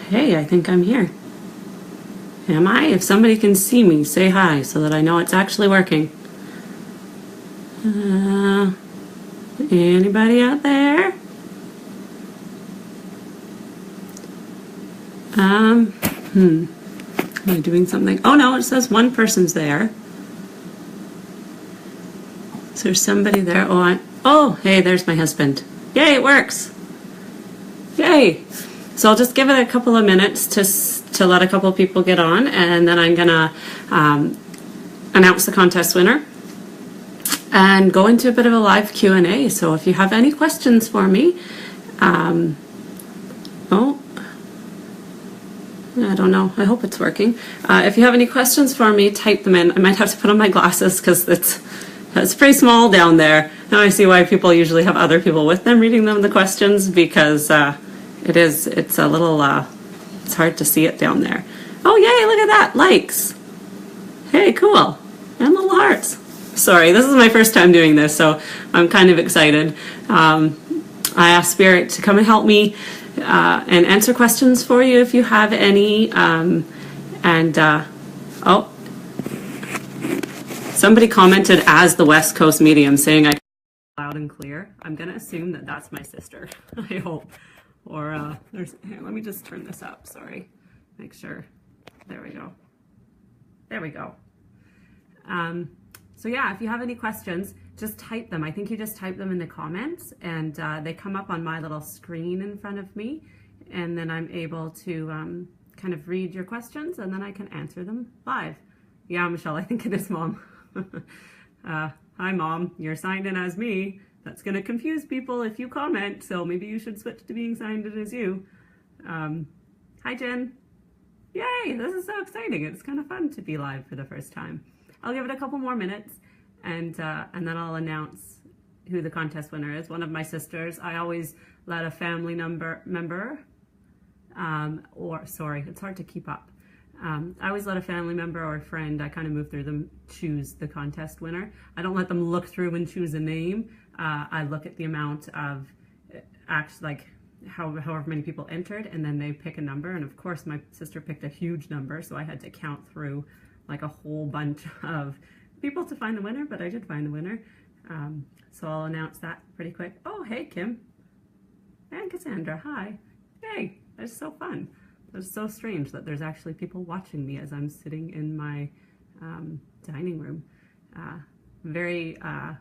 Hey, I think I'm here. Am I? If somebody can see me, say hi so that I know it's actually working. Anybody out there? Am I doing something? Oh no, it says one person's there. Is there somebody there? Oh, hey, there's my husband. Yay, it works. Yay. So I'll just give it a couple of minutes to let a couple of people get on, and then I'm gonna announce the contest winner and go into a bit of a live Q&A. So if you have any questions for me, I don't know. I hope it's working. If you have any questions for me, type them in. I might have to put on my glasses because it's pretty small down there. Now I see why people usually have other people with them reading them the questions, because it's a little it's hard to see it down there. Oh yay, look at that, likes. Hey, cool. And little hearts. Sorry, this is my first time doing this, so I'm kind of excited. I asked Spirit to come and help me and answer questions for you if you have any. Somebody commented as the West Coast medium, saying I loud and clear. I'm gonna assume that that's my sister. I hope. Or here, let me just turn this up. Sorry, make sure. There we go. There we go. So yeah, if you have any questions, just type them. I think you just type them in the comments, and they come up on my little screen in front of me, and then I'm able to kind of read your questions, and then I can answer them live. Yeah, Michelle, I think it is Mom. Hi, Mom. You're signed in as me. That's going to confuse people if you comment, so maybe you should switch to being signed in as you. Hi, Jen. Yay, this is so exciting. It's kind of fun to be live for the first time. I'll give it a couple more minutes, and then I'll announce who the contest winner is. One of my sisters. I always let a family member, it's hard to keep up. I always let a family member or a friend, I kind of move through them, choose the contest winner. I don't let them look through and choose a name. I look at the amount of however many people entered, and then they pick a number. And of course, my sister picked a huge number, so I had to count through like a whole bunch of people to find the winner, but I did find the winner. So I'll announce that pretty quick. Oh, hey, Kim. And Cassandra, hi. Hey, that's so fun. It's so strange that there's actually people watching me as I'm sitting in my dining room. Very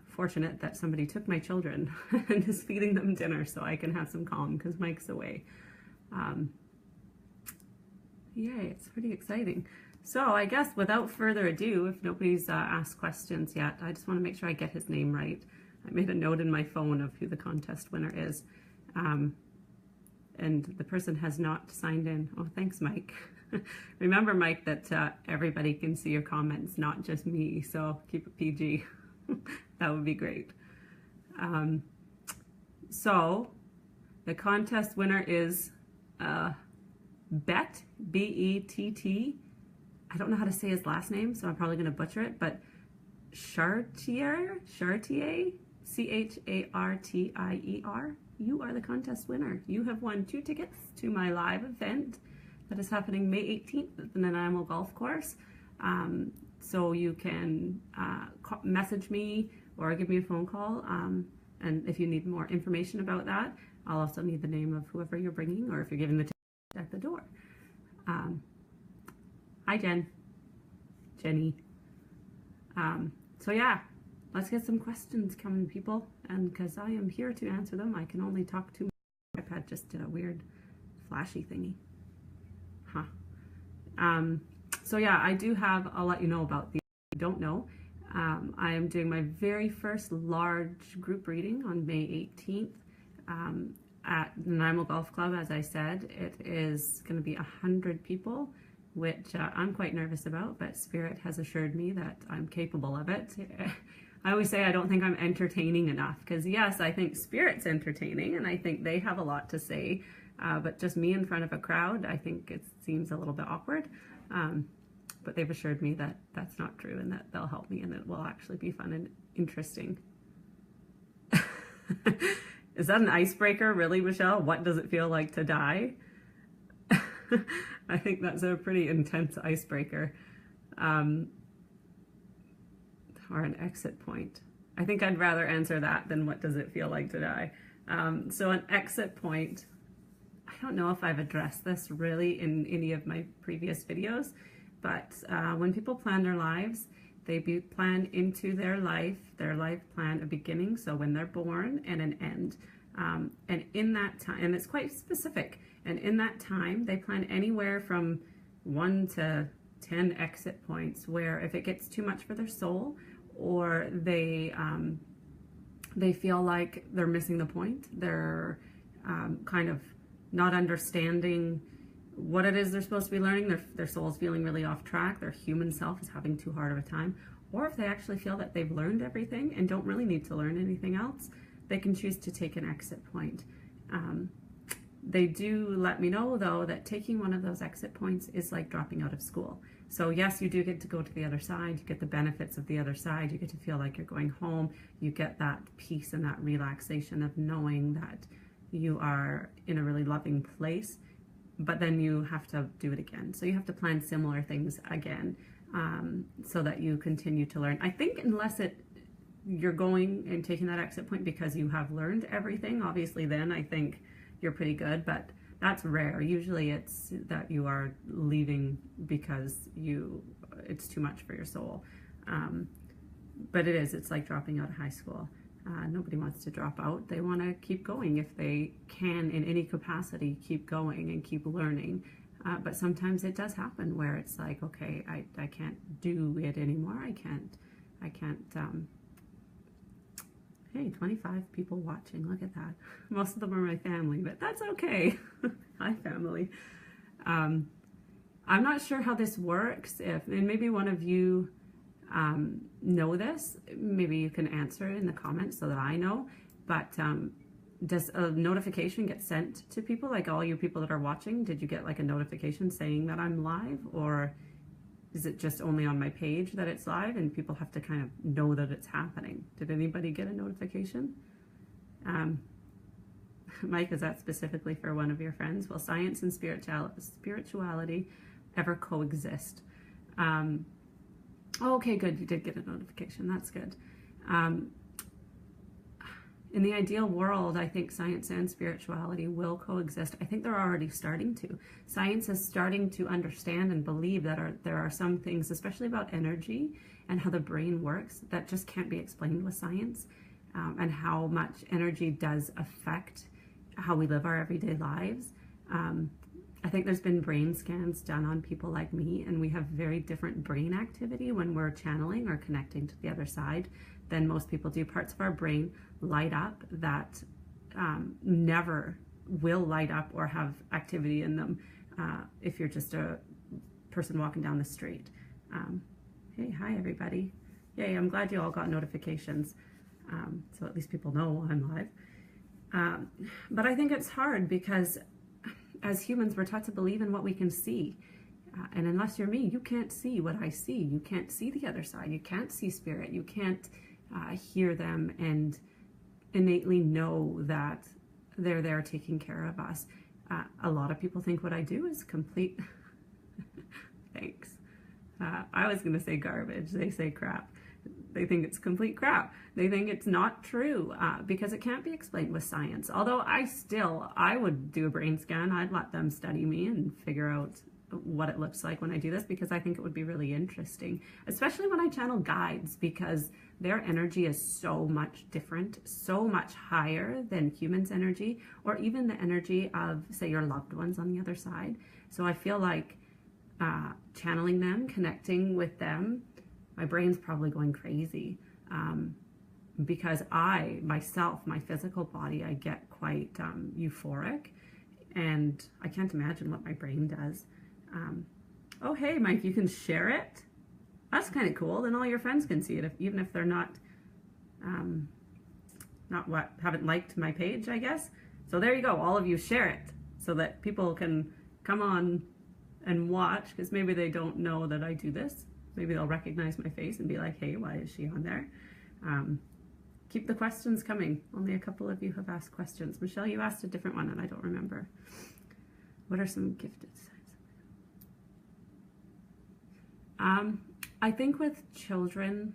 fortunate that somebody took my children and is feeding them dinner so I can have some calm because Mike's away. Yay, it's pretty exciting. So I guess without further ado, if nobody's asked questions yet, I just want to make sure I get his name right. I made a note in my phone of who the contest winner is. And the person has not signed in. Oh, thanks, Mike. Remember, Mike, that everybody can see your comments, not just me, so keep it PG. That would be great. So the contest winner is Bet, B-E-T-T. I don't know how to say his last name, so I'm probably going to butcher it, but Chartier, C-H-A-R-T-I-E-R. You are the contest winner. You have won 2 tickets to my live event that is happening May 18th at the Nanaimo Golf Course. So you can message me or give me a phone call. And if you need more information about that, I'll also need the name of whoever you're bringing, or if you're giving the ticket at the door. Hi, Jenny. So yeah, let's get some questions coming, people. And because I am here to answer them, I can only talk to my iPad. Just did a weird flashy thingy. So yeah, I do have, I'll let you know about the, if you don't know, I am doing my very first large group reading on May 18th at Nanaimo Golf Club. As I said, it is going to be 100 people, which I'm quite nervous about, but Spirit has assured me that I'm capable of it. I always say I don't think I'm entertaining enough, because yes, I think Spirit's entertaining and I think they have a lot to say, but just me in front of a crowd, I think it seems a little bit awkward. But they've assured me that that's not true and that they'll help me and it will actually be fun and interesting. Is that an icebreaker, really, Michelle? What does it feel like to die? I think that's a pretty intense icebreaker. Um, or an exit point. I think I'd rather answer that than what does it feel like to die. So an exit point, I don't know if I've addressed this really in any of my previous videos, but when people plan their lives, they plan into their life plan a beginning, so when they're born, and an end. And in that time, and it's quite specific, and in that time, they plan anywhere from 1 to 10 exit points, where if it gets too much for their soul, or they feel like they're missing the point, they're kind of not understanding what it is they're supposed to be learning, their soul's feeling really off track, their human self is having too hard of a time, or if they actually feel that they've learned everything and don't really need to learn anything else, they can choose to take an exit point. They do let me know, though, that taking one of those exit points is like dropping out of school. So yes, you do get to go to the other side, you get the benefits of the other side, you get to feel like you're going home, you get that peace and that relaxation of knowing that you are in a really loving place, but then you have to do it again. So you have to plan similar things again, so that you continue to learn. I think unless you're going and taking that exit point because you have learned everything, obviously then I think you're pretty good, but that's rare. Usually it's that you are leaving because it's too much for your soul. But it's like dropping out of high school. Nobody wants to drop out. They want to keep going if they can, in any capacity, keep going and keep learning. But sometimes it does happen where it's like, okay, I can't do it anymore. I can't, hey, 25 people watching, look at that. Most of them are my family, but that's okay. Hi, family. I'm not sure how this works, and maybe one of you know this, maybe you can answer in the comments so that I know, but does a notification get sent to people, like all you people that are watching? Did you get like a notification saying that I'm live, or is it just only on my page that it's live and people have to kind of know that it's happening? Did anybody get a notification? Mike, is that specifically for one of your friends? Will science and spirituality ever coexist? Oh, okay, good. You did get a notification. That's good. In the ideal world, I think science and spirituality will coexist. I think they're already starting to. Science is starting to understand and believe that there are some things, especially about energy and how the brain works, that just can't be explained with science, and how much energy does affect how we live our everyday lives. I think there's been brain scans done on people like me, and we have very different brain activity when we're channeling or connecting to the other side than most people do. Parts of our brain light up that never will light up or have activity in them if you're just a person walking down the street. Hey, hi everybody. Yay, I'm glad you all got notifications, so at least people know I'm live. But I think it's hard because as humans, we're taught to believe in what we can see. And unless you're me, you can't see what I see. You can't see the other side. You can't see spirit. You can't hear them and innately know that they're there taking care of us. A lot of people think what I do is complete... Thanks. I was going to say garbage. They say crap. They think it's complete crap. They think it's not true because it can't be explained with science. Although I would do a brain scan. I'd let them study me and figure out what it looks like when I do this, because I think it would be really interesting, especially when I channel guides, because their energy is so much different, so much higher than humans' energy, or even the energy of, say, your loved ones on the other side. So I feel like channeling them, connecting with them, my brain's probably going crazy because myself, my physical body, I get quite euphoric, and I can't imagine what my brain does. Oh, hey, Mike, you can share it? That's kind of cool. Then all your friends can see it, even if they're not haven't liked my page, I guess. So there you go. All of you share it so that people can come on and watch, because maybe they don't know that I do this. Maybe they'll recognize my face and be like, hey, why is she on there? Keep the questions coming. Only a couple of you have asked questions. Michelle, you asked a different one and I don't remember. What are some gifted sides? I think with children,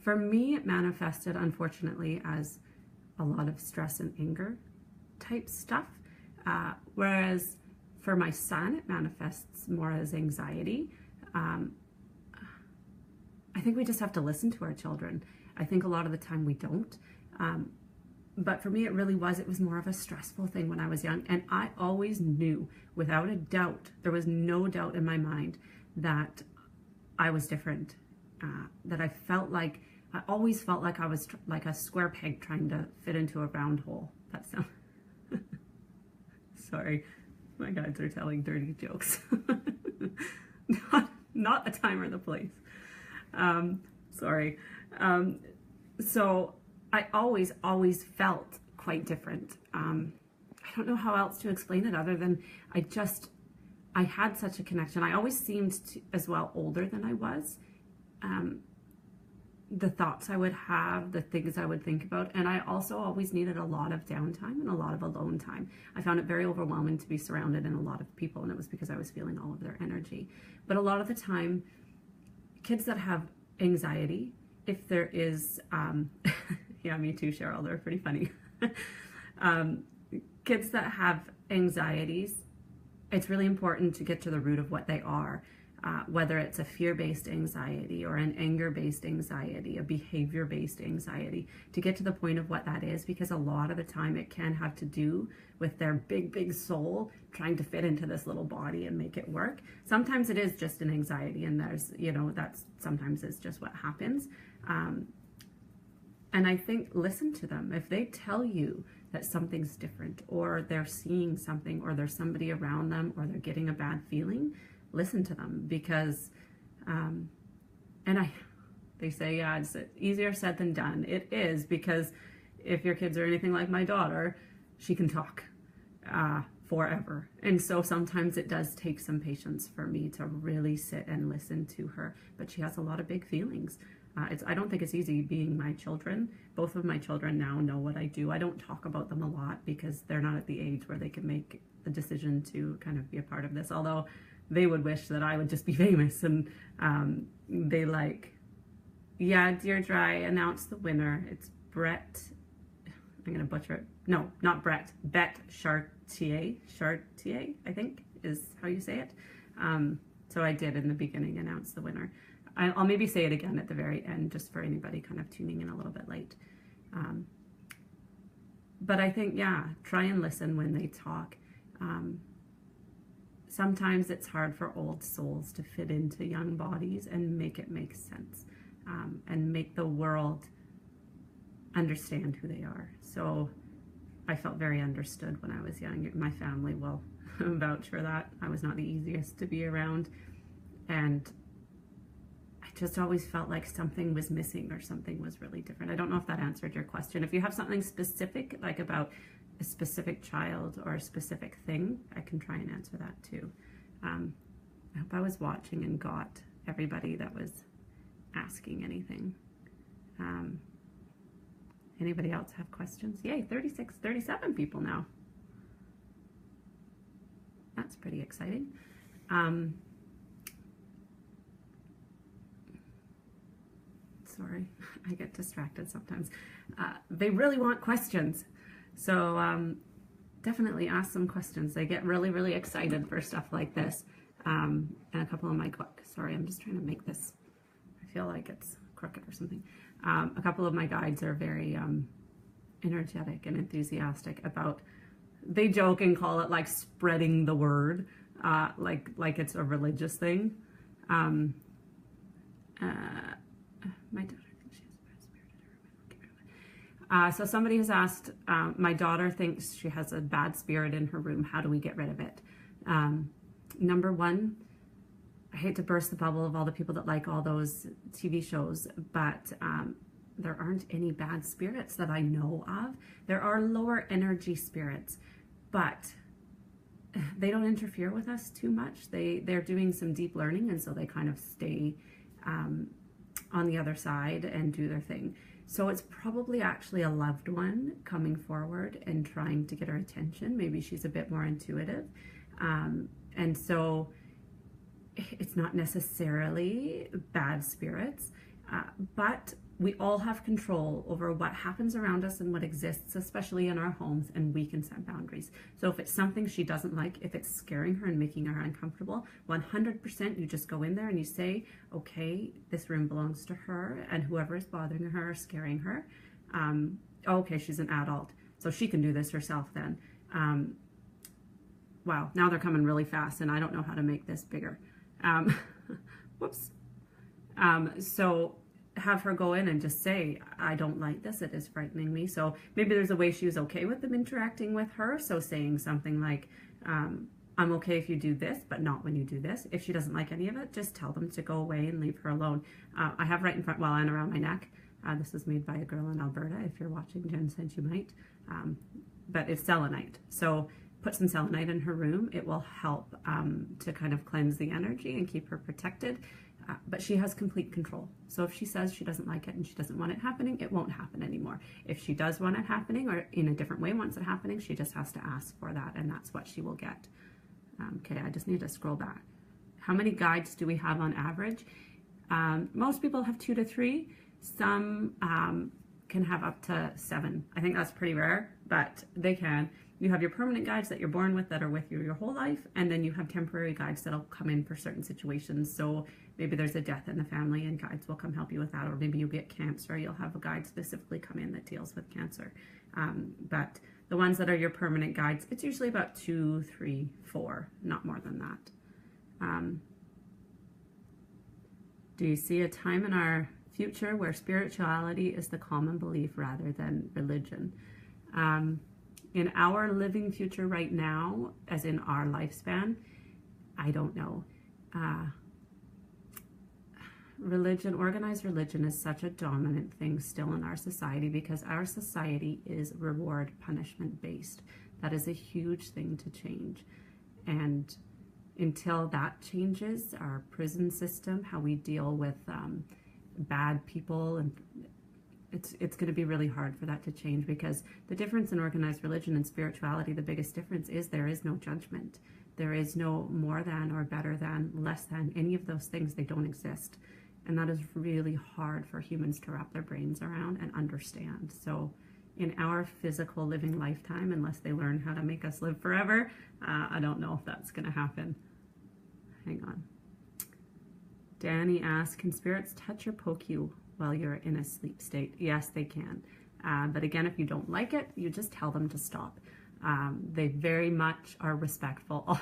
for me, it manifested, unfortunately, as a lot of stress and anger type stuff. Whereas for my son, it manifests more as anxiety. I think we just have to listen to our children. I think a lot of the time we don't. But for me, it was more of a stressful thing when I was young. And I always knew, without a doubt, there was no doubt in my mind that I was different. That I always felt like I was like a square peg trying to fit into a round hole. That sounds, sorry, my guides are telling dirty jokes. not the time or the place. Sorry. So I always felt quite different. I don't know how else to explain it other than I had such a connection. I always seemed as well older than I was. The thoughts I would have, the things I would think about, and I also always needed a lot of downtime and a lot of alone time. I found it very overwhelming to be surrounded in a lot of people, and it was because I was feeling all of their energy. But a lot of the time, kids that have anxiety, if there is, yeah, me too, Cheryl, they're pretty funny. Kids that have anxieties, it's really important to get to the root of what they are. Whether it's a fear-based anxiety or an anger-based anxiety, a behavior-based anxiety, to get to the point of what that is, because a lot of the time it can have to do with their big soul trying to fit into this little body and make it work. Sometimes it is just an anxiety, and there's, that's sometimes it's just what happens. And I think, listen to them. If they tell you that something's different, or they're seeing something, or there's somebody around them, or they're getting a bad feeling, listen to them, because they say, yeah, it's easier said than done. It is, because if your kids are anything like my daughter, she can talk forever, and so sometimes it does take some patience for me to really sit and listen to her. But she has a lot of big feelings. I don't think it's easy being my children. Both of my children now know what I do. I don't talk about them a lot because they're not at the age where they can make the decision to kind of be a part of this, although they would wish that I would just be famous. And they yeah, Deirdre, I announced the winner. It's Brett, I'm going to butcher it. No, not Brett, Bet Chartier, I think is how you say it. So I did in the beginning announce the winner. I'll maybe say it again at the very end, just for anybody kind of tuning in a little bit late. But I think, yeah, try and listen when they talk. Sometimes it's hard for old souls to fit into young bodies and make it make sense, and make the world understand who they are. So I felt very understood when I was young. My family will vouch for that. I was not the easiest to be around, and I just always felt like something was missing or something was really different. I don't know if that answered your question. If you have something specific, like about a specific child or a specific thing, I can try and answer that too. I hope I was watching and got everybody that was asking anything. Anybody else have questions? Yay, 36, 37 people now. That's pretty exciting. Sorry, I get distracted sometimes. They really want questions. So definitely ask some questions. They get really excited for stuff like this. And a couple of my, sorry, I'm just trying to make this, I feel like it's crooked or something. A couple of my guides are very energetic and enthusiastic about, they joke and call it like spreading the word, like it's a religious thing. My daughter thinks she has a bad spirit in her room. So somebody has asked, my daughter thinks she has a bad spirit in her room. How do we get rid of it? Number one, I hate to burst the bubble of all the people that like all those TV shows, but there aren't any bad spirits that I know of. There are lower energy spirits, but they don't interfere with us too much. They're doing some deep learning, and so they kind of stay on the other side and do their thing. So it's probably actually a loved one coming forward and trying to get her attention. Maybe she's a bit more intuitive. And so it's not necessarily bad spirits, but we all have control over what happens around us and what exists, especially in our homes, and we can set boundaries. So if it's something she doesn't like, if it's scaring her and making her uncomfortable, 100% you just go in there and you say, okay, this room belongs to her, and whoever is bothering her or scaring her, okay, she's an adult, so she can do this herself then. Wow, now they're coming really fast and I don't know how to make this bigger. Whoops. So have her go in and just say, I don't like this, it is frightening me. So maybe there's a way she was okay with them interacting with her. So saying something like, I'm okay if you do this, but not when you do this. If she doesn't like any of it, just tell them to go away and leave her alone. I have right in front, well, and around my neck. This was made by a girl in Alberta. If you're watching, Jen said you might. But it's selenite. So put some selenite in her room. It will help to kind of cleanse the energy and keep her protected. But she has complete control. So if she says she doesn't like it and she doesn't want it happening, it won't happen anymore. If she does want it happening, or in a different way wants it happening, she just has to ask for that, and that's what she will get. Okay, I just need to scroll back. How many guides do we have on average? Most people have 2 to 3. Some can have up to 7. I think that's pretty rare, but they can. You have your permanent guides that you're born with that are with you your whole life, and then you have temporary guides that'll come in for certain situations. So maybe there's a death in the family and guides will come help you with that, or maybe you get cancer, you'll have a guide specifically come in that deals with cancer. But the ones that are your permanent guides, it's usually about 2, 3, 4, not more than that. Do you see a time in our future where spirituality is the common belief rather than religion? In our living future right now, as in our lifespan, I don't know. Religion, organized religion, is such a dominant thing still in our society because our society is reward punishment based. That is a huge thing to change. And until that changes, our prison system, how we deal with bad people, and it's going to be really hard for that to change, because the difference in organized religion and spirituality, the biggest difference is there is no judgment. There is no more than or better than, less than, any of those things. They don't exist. And that is really hard for humans to wrap their brains around and understand. So in our physical living lifetime, unless they learn how to make us live forever, I don't know if that's going to happen. Hang on. Danny asks, can spirits touch or poke you while you're in a sleep state? Yes, they can. But again, if you don't like it, you just tell them to stop. They very much are respectful.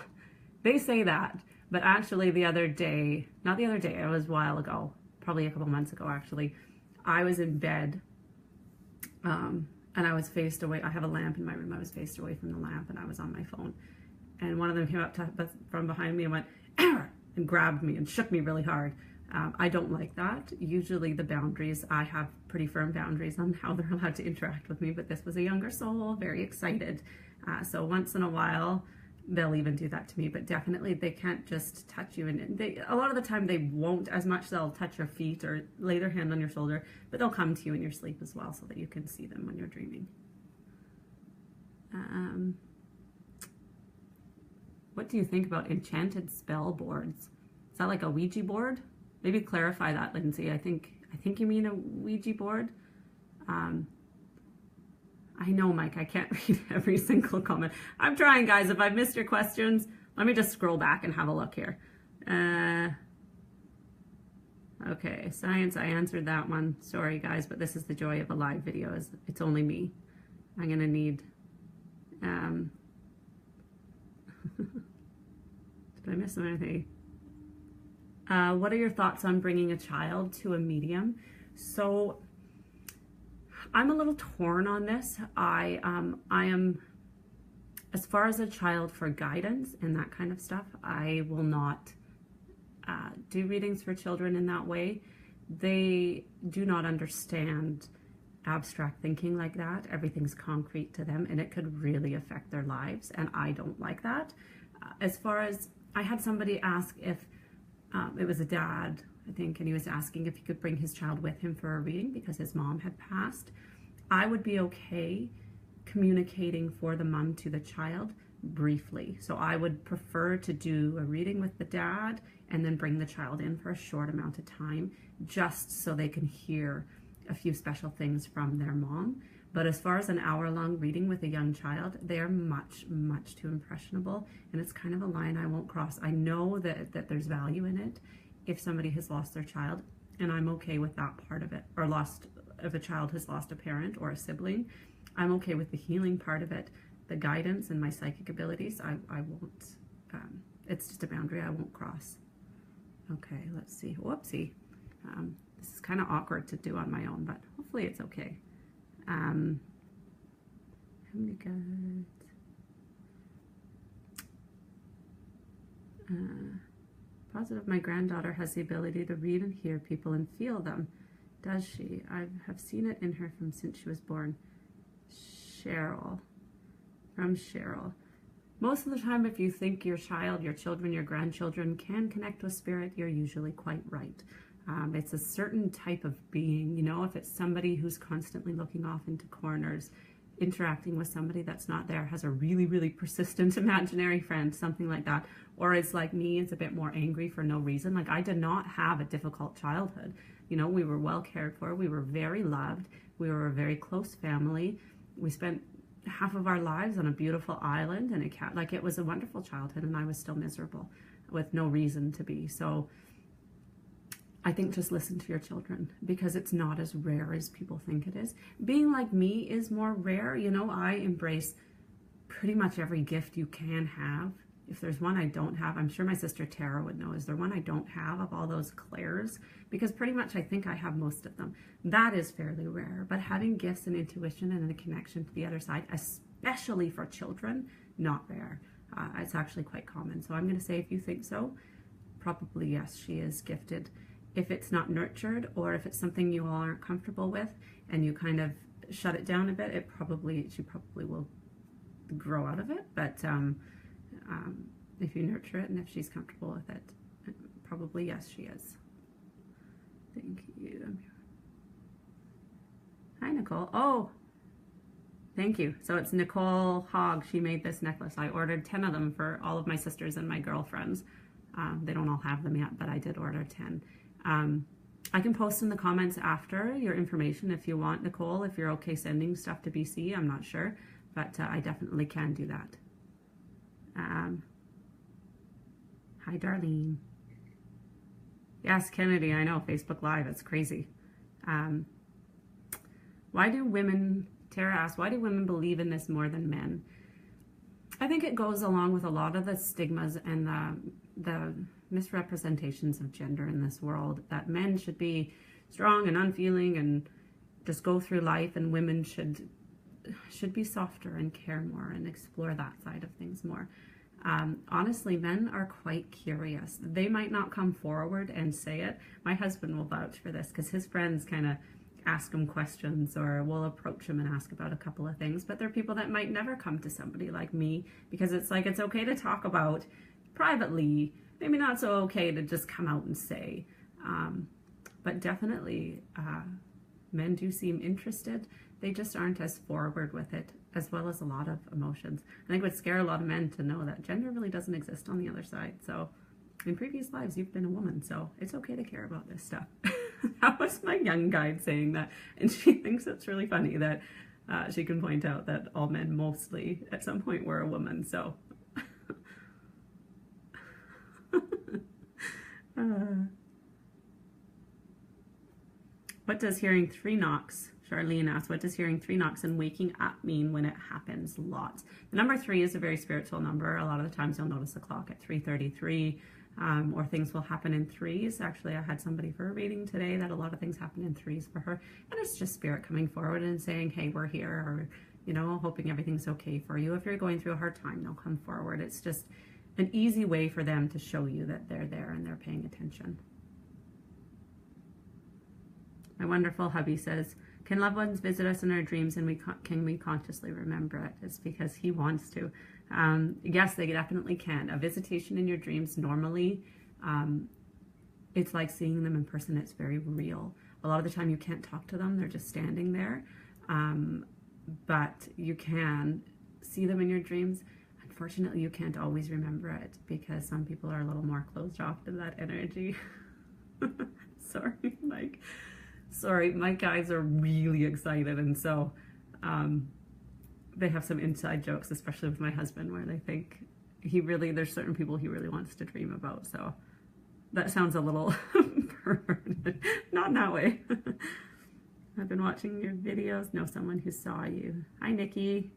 They say that, but actually the other day, not the other day, it was a while ago, probably a couple months ago actually, I was in bed and I was faced away. I have a lamp in my room. I was faced away from the lamp and I was on my phone. And one of them came up from behind me and went, "Arr!" and grabbed me and shook me really hard. I don't like that. Usually the boundaries, I have pretty firm boundaries on how they're allowed to interact with me, but this was a younger soul, very excited. So once in a while, they'll even do that to me, but definitely they can't just touch you. And a lot of the time they won't as much. They'll touch your feet or lay their hand on your shoulder, but they'll come to you in your sleep as well so that you can see them when you're dreaming. What do you think about enchanted spell boards? Is that like a Ouija board? Maybe clarify that, Lindsay. I think you mean a Ouija board. I know, Mike, I can't read every single comment. I'm trying, guys. If I missed your questions, let me just scroll back and have a look here. Okay, science, I answered that one. Sorry, guys, but this is the joy of a live video. It's only me. I'm going to need... Did I miss anything? What are your thoughts on bringing a child to a medium? So I'm a little torn on this. I am, as far as a child for guidance and that kind of stuff, I will not do readings for children in that way. They do not understand abstract thinking like that. Everything's concrete to them and it could really affect their lives, and I don't like that. As far as, I had somebody ask if it was a dad I think, and he was asking if he could bring his child with him for a reading because his mom had passed. I would be okay communicating for the mom to the child briefly. So I would prefer to do a reading with the dad and then bring the child in for a short amount of time, just so they can hear a few special things from their mom. But as far as an hour-long reading with a young child, they are much, much too impressionable, and it's kind of a line I won't cross. I know that there's value in it if somebody has lost their child, and I'm okay with that part of it, or if a child has lost a parent or a sibling. I'm okay with the healing part of it. The guidance and my psychic abilities, I won't, it's just a boundary I won't cross. Okay, let's see. Whoopsie. This is kind of awkward to do on my own, but hopefully it's okay. How many got? Positive, my granddaughter has the ability to read and hear people and feel them. Does she? I have seen it in her from since she was born. Cheryl. From Cheryl. Most of the time, if you think your child, your children, your grandchildren can connect with spirit, you're usually quite right. It's a certain type of being, you know, if it's somebody who's constantly looking off into corners, interacting with somebody that's not there, has a really, really persistent imaginary friend, something like that, or is like me, is a bit more angry for no reason. Like, I did not have a difficult childhood. You know, we were well cared for. We were very loved. We were a very close family. We spent half of our lives on a beautiful island and a cat. Like, it was a wonderful childhood, and I was still miserable with no reason to be. So I think just listen to your children, because it's not as rare as people think it is. Being like me is more rare. You know, I embrace pretty much every gift you can have. If there's one I don't have, I'm sure my sister Tara would know, is there one I don't have of all those clairs? Because pretty much I think I have most of them. That is fairly rare. But having gifts and intuition and a connection to the other side, especially for children, not rare. It's actually quite common. So I'm going to say, if you think so, probably yes, she is gifted. If it's not nurtured, or if it's something you all aren't comfortable with and you kind of shut it down a bit, she probably will grow out of it. But if you nurture it and if she's comfortable with it, probably yes, she is. Thank you. Hi, Nicole. Oh, thank you. So it's Nicole Hogg. She made this necklace. I ordered 10 of them for all of my sisters and my girlfriends. They don't all have them yet, but I did order 10. I can post in the comments after your information if you want, Nicole, if you're okay sending stuff to BC. I'm not sure, but I definitely can do that. Hi, Darlene. Yes, Kennedy, I know, Facebook Live, it's crazy. Why do women, Tara asked, why do women believe in this more than men? I think it goes along with a lot of the stigmas and the misrepresentations of gender in this world, that men should be strong and unfeeling and just go through life, and women should be softer and care more and explore that side of things more. Honestly, men are quite curious. They might not come forward and say it. My husband will vouch for this, because his friends kind of ask him questions or will approach him and ask about a couple of things, but they're people that might never come to somebody like me, because it's like, it's okay to talk about privately, maybe not so okay to just come out and say. But definitely men do seem interested. They just aren't as forward with it, as well as a lot of emotions. I think it would scare a lot of men to know that gender really doesn't exist on the other side. So in previous lives, you've been a woman, so it's okay to care about this stuff. That was my young guide saying that, and she thinks it's really funny that she can point out that all men mostly at some point were a woman. So what does hearing 3 knocks, Charlene asked, what does hearing 3 knocks and waking up mean when it happens? Lots. The number 3 is a very spiritual number. A lot of the times you'll notice the clock at 3:33, or things will happen in 3s. Actually, I had somebody for a reading today that a lot of things happen in 3s for her. And it's just spirit coming forward and saying, hey, we're here, or, you know, hoping everything's okay for you. If you're going through a hard time, they'll come forward. It's just an easy way for them to show you that they're there and they're paying attention. My wonderful hubby says, can loved ones visit us in our dreams, and can we consciously remember it? It's because he wants to. Yes, they definitely can. A visitation in your dreams normally it's like seeing them in person. It's very real. A lot of the time you can't talk to them. They're just standing there. But you can see them in your dreams. Unfortunately, you can't always remember it because some people are a little more closed off to that energy. Sorry, Mike. Sorry, my guys are really excited, and so they have some inside jokes, especially with my husband, where they think there's certain people he really wants to dream about. So that sounds a little perverted. Not in that way. I've been watching your videos. Know someone who saw you. Hi, Nikki.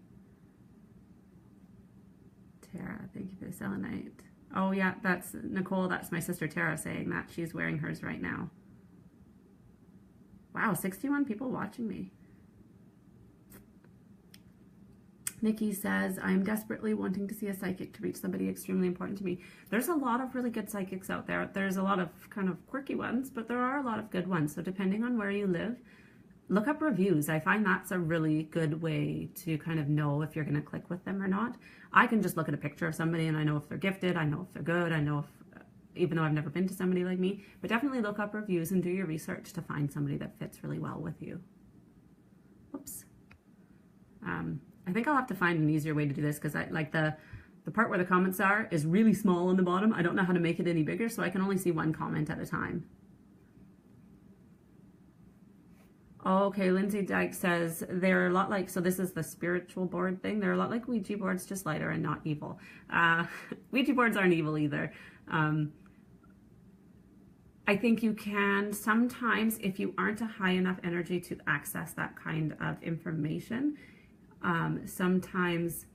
Tara, thank you for the selenite. Oh yeah, that's Nicole. That's my sister Tara saying that. She's wearing hers right now. Wow, 61 people watching me. Nikki says, I'm desperately wanting to see a psychic to reach somebody extremely important to me. There's a lot of really good psychics out there. There's a lot of kind of quirky ones, but there are a lot of good ones. So depending on where you live, look up reviews. I find that's a really good way to kind of know if you're going to click with them or not. I can just look at a picture of somebody and I know if they're gifted, I know if they're good, I know if, even though I've never been to somebody like me, but definitely look up reviews and do your research to find somebody that fits really well with you. Whoops. I think I'll have to find an easier way to do this because I like the part where the comments are is really small on the bottom. I don't know how to make it any bigger, so I can only see one comment at a time. Okay, Lindsay Dyke says they're a lot like, so this is the spiritual board thing. They're a lot like Ouija boards, just lighter and not evil. Ouija boards aren't evil either. I think you can sometimes, if you aren't a high enough energy to access that kind of information, sometimes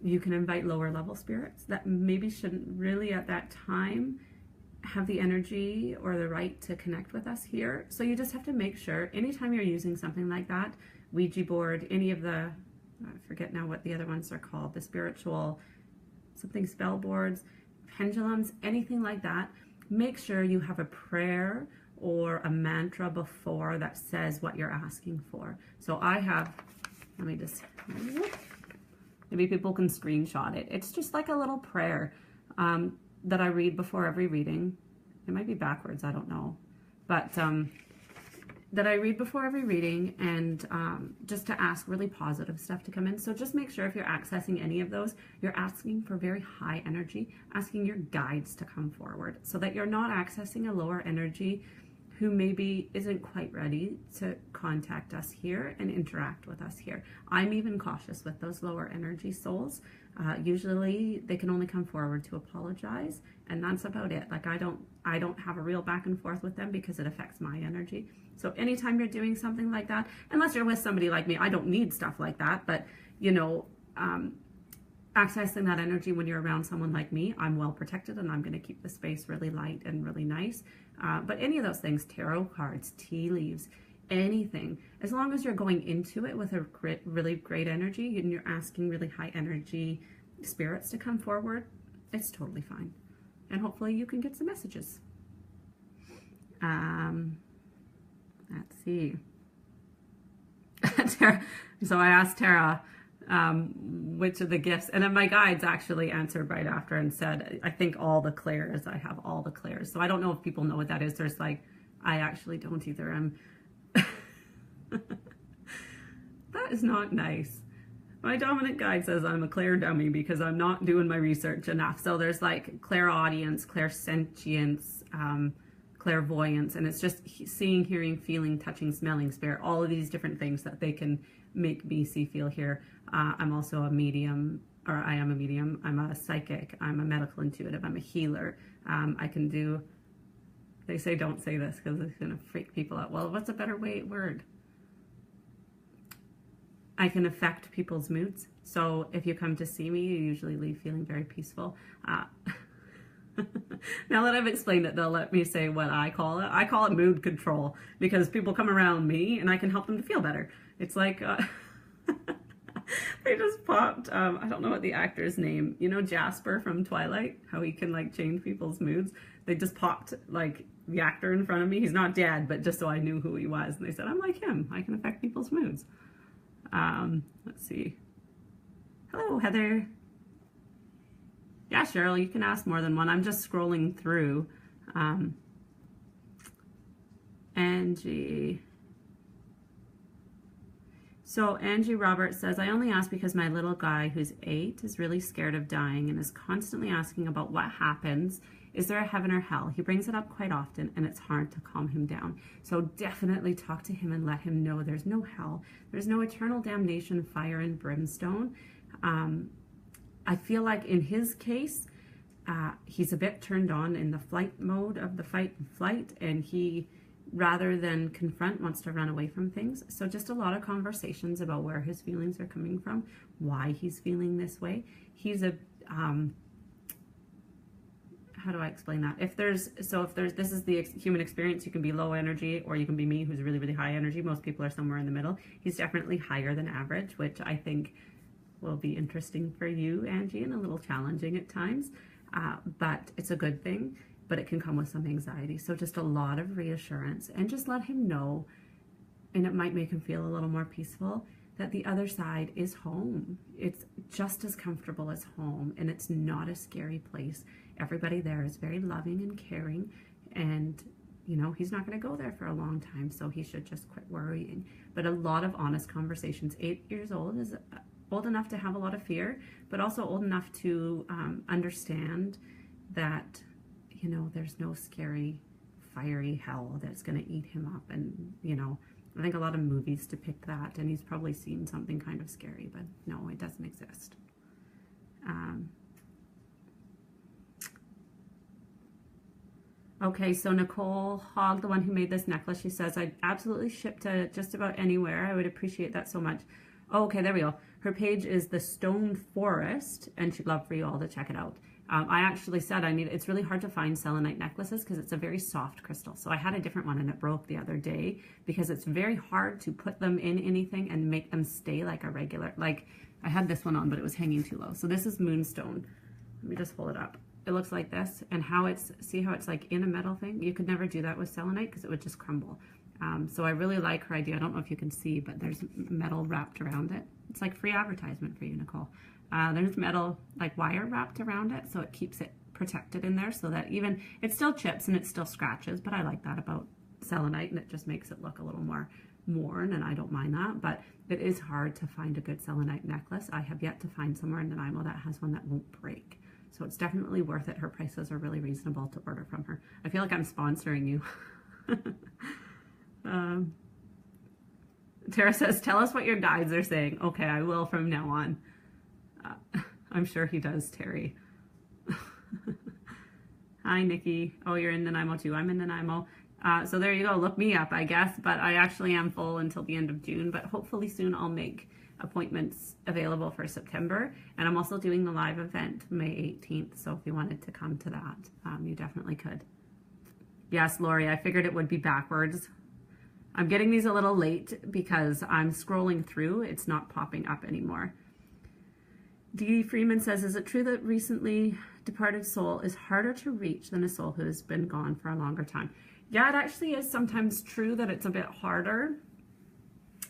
you can invite lower level spirits that maybe shouldn't really at that time have the energy or the right to connect with us here. So you just have to make sure anytime you're using something like that, Ouija board, any of the, I forget now what the other ones are called, the spiritual, something spell boards, pendulums, anything like that, make sure you have a prayer or a mantra before that says what you're asking for. So I have, let me just, maybe people can screenshot it. It's just like a little prayer that I read before every reading. It might be backwards, I don't know. But that I read before every reading and just to ask really positive stuff to come in. So just make sure if you're accessing any of those, you're asking for very high energy, asking your guides to come forward so that you're not accessing a lower energy who maybe isn't quite ready to contact us here and interact with us here. I'm even cautious with those lower energy souls. Usually they can only come forward to apologize, and that's about it. Like I don't have a real back and forth with them because it affects my energy. So anytime you're doing something like that, unless you're with somebody like me, I don't need stuff like that, but you know, accessing that energy when you're around someone like me, I'm well protected and I'm going to keep the space really light and really nice. But any of those things, tarot cards, tea leaves, anything, as long as you're going into it with a really great energy and you're asking really high energy spirits to come forward, it's totally fine. And hopefully you can get some messages. Let's see. So I asked Tara, which of the gifts, and then my guides actually answered right after and said, I think all the clairs, I have all the clairs. So I don't know if people know what that is. There's like, I actually don't either. That is not nice. My dominant guide says I'm a clair dummy because I'm not doing my research enough. So there's like clairaudience, clairsentience, clairvoyance, and it's just seeing, hearing, feeling, touching, smelling, spirit, all of these different things that they can make me see, feel, hear. I'm also a medium, or I am a medium. I'm a psychic. I'm a medical intuitive. I'm a healer. I can do, they say don't say this because it's going to freak people out. Well, what's a better word? I can affect people's moods. So if you come to see me, you usually leave feeling very peaceful. Now that I've explained it, they'll let me say what I call it. I call it mood control because people come around me and I can help them to feel better. It's like, they just popped, I don't know what the actor's name, you know, Jasper from Twilight, how he can like change people's moods. They just popped like the actor in front of me. He's not dead, but just so I knew who he was. And they said, I'm like him. I can affect people's moods. Let's see. Hello, Heather. Yeah, Cheryl, you can ask more than one. I'm just scrolling through. Angie. So Angie Roberts says, I only ask because my little guy who's 8 is really scared of dying and is constantly asking about what happens. Is there a heaven or hell? He brings it up quite often and it's hard to calm him down. So definitely talk to him and let him know there's no hell. There's no eternal damnation, fire and brimstone. I feel like in his case, he's a bit turned on in the flight mode of the fight and flight, and he, rather than confront, wants to run away from things. So just a lot of conversations about where his feelings are coming from, why he's feeling this way. He's a, how do I explain that? If there's, this is the human experience, you can be low energy or you can be me who's really, really high energy. Most people are somewhere in the middle. He's definitely higher than average, which I think will be interesting for you, Angie, and a little challenging at times. But it's a good thing, but it can come with some anxiety. So just a lot of reassurance and just let him know, and it might make him feel a little more peaceful, that the other side is home. It's just as comfortable as home, and it's not a scary place. Everybody there is very loving and caring, and you know, he's not going to go there for a long time, so he should just quit worrying. But a lot of honest conversations. 8 years old is old enough to have a lot of fear, but also old enough to understand that, you know, there's no scary, fiery hell that's going to eat him up. And, you know, I think a lot of movies depict that, and he's probably seen something kind of scary, but no, it doesn't exist. Okay, so Nicole Hogg, the one who made this necklace, she says, I'd absolutely ship to just about anywhere. I would appreciate that so much. Oh, okay, there we go. Her page is The Stone Forest, and she'd love for you all to check it out. I actually said it's really hard to find selenite necklaces because it's a very soft crystal. So I had a different one and it broke the other day because it's very hard to put them in anything and make them stay like a regular, like I had this one on, but it was hanging too low. So this is Moonstone. Let me just hold it up. It looks like this, and how it's, see how it's like in a metal thing? You could never do that with selenite because it would just crumble. So I really like her idea. I don't know if you can see, but there's metal wrapped around it. It's like free advertisement for you, Nicole. There's metal, like wire wrapped around it, so it keeps it protected in there so that even, it still chips and it still scratches, but I like that about selenite, and it just makes it look a little more worn, and I don't mind that. But it is hard to find a good selenite necklace. I have yet to find somewhere in Nanaimo that has one that won't break. So it's definitely worth it. Her prices are really reasonable to order from her. I feel like I'm sponsoring you. Tara says, tell us what your guides are saying. Okay, I will from now on. I'm sure he does, Terry. Hi, Nikki. Oh, you're in Nanaimo too. I'm in Nanaimo. So there you go. Look me up, I guess. But I actually am full until the end of June. But hopefully soon I'll make appointments available for September. And I'm also doing the live event May 18th. So if you wanted to come to that, you definitely could. Yes, Lori, I figured it would be backwards. I'm getting these a little late because I'm scrolling through. It's not popping up anymore. Dee Freeman says, is it true that recently departed soul is harder to reach than a soul who has been gone for a longer time? Yeah, it actually is sometimes true that it's a bit harder.